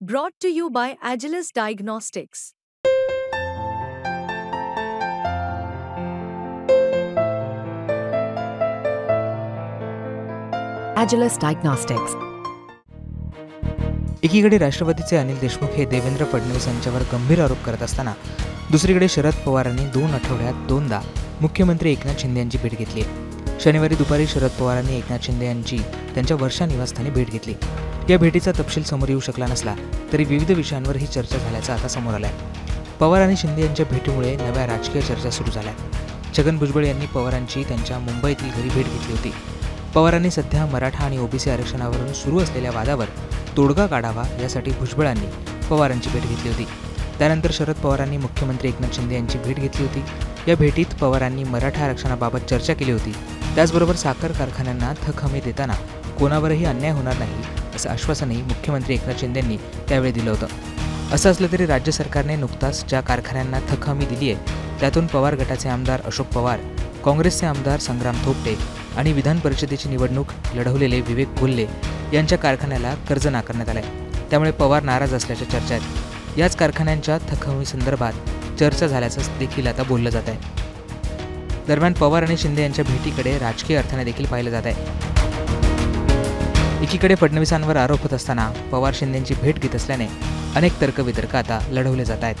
Brought to you by Agilus Diagnostics. Agilus Diagnostics. एकीकडे राष्ट्रवादीचे अनिल देशमुख हे देवेंद्र फडणवीस यांच्यावर गंभीर आरोप करत असताना दुसरीकडे शरद पवारांनी 2 आठवड्यात 2दा मुख्यमंत्री एकनाथ शिंदे यांची भेट घेतली आहे। शनिवारी दुपारी शरद पवारांनी एकनाथ शिंदे यांची त्यांच्या वर्षा निवासस्थानी भेट घेतली। या भेटीचा तपशील समोर येऊ शकला नसला तरी विविध विषयांवर ही चर्चा झाल्याचं आता समोर आलंय। पवार आणि शिंदे यांच्या भेटीमुळे नव्या राजकीय चर्चा सुरू झाल्या। छगन भुजबळ यांनी पवारांची त्यांच्या मुंबईतील घरी भेट घेतली होती। पवारांनी सध्या मराठा आणि ओबीसी आरक्षणावरून सुरू असलेल्या वादावर तोडगा काढावा यासाठी भुजबळांनी पवारांची भेट घेतली होती। त्यानंतर शरद पवारांनी मुख्यमंत्री एकनाथ शिंदे यांची भेट घेतली होती। या भेटीत पवारांनी मराठा आरक्षणाबाबत चर्चा केली होती। त्याचबरोबर साखर कारखान्यांना थक हमी देताना कोणावरही अन्याय होणार नाही असं आश्वासनही मुख्यमंत्री एकनाथ शिंदेंनी त्यावेळी दिलं होतं। असं असलं तरी राज्य सरकारने नुकताच ज्या कारखान्यांना थक हमी दिली आहे त्यातून पवार गटाचे आमदार अशोक पवार, काँग्रेसचे आमदार संग्राम थोपटे आणि विधान परिषदेची निवडणूक लढवलेले विवेक कोल्हे यांच्या कारखान्याला कर्ज नाकारण्यात आलंय। त्यामुळे पवार नाराज असल्याच्या चर्चा आहेत। याच कारखान्यांच्या थकहमी संदर्भात चर्चा झाल्याचं देखील आता बोललं जात आहे। दरम्यान पवार आणि शिंदे यांच्या भेटीकडे राजकीय अर्थाने देखील पाहिलं जात आहे। एकीकडे फडणवीसांवर आरोप होत असताना पवार शिंदेंची भेट घेत असल्याने अनेक तर्कवितर्क आता लढवले जात आहेत।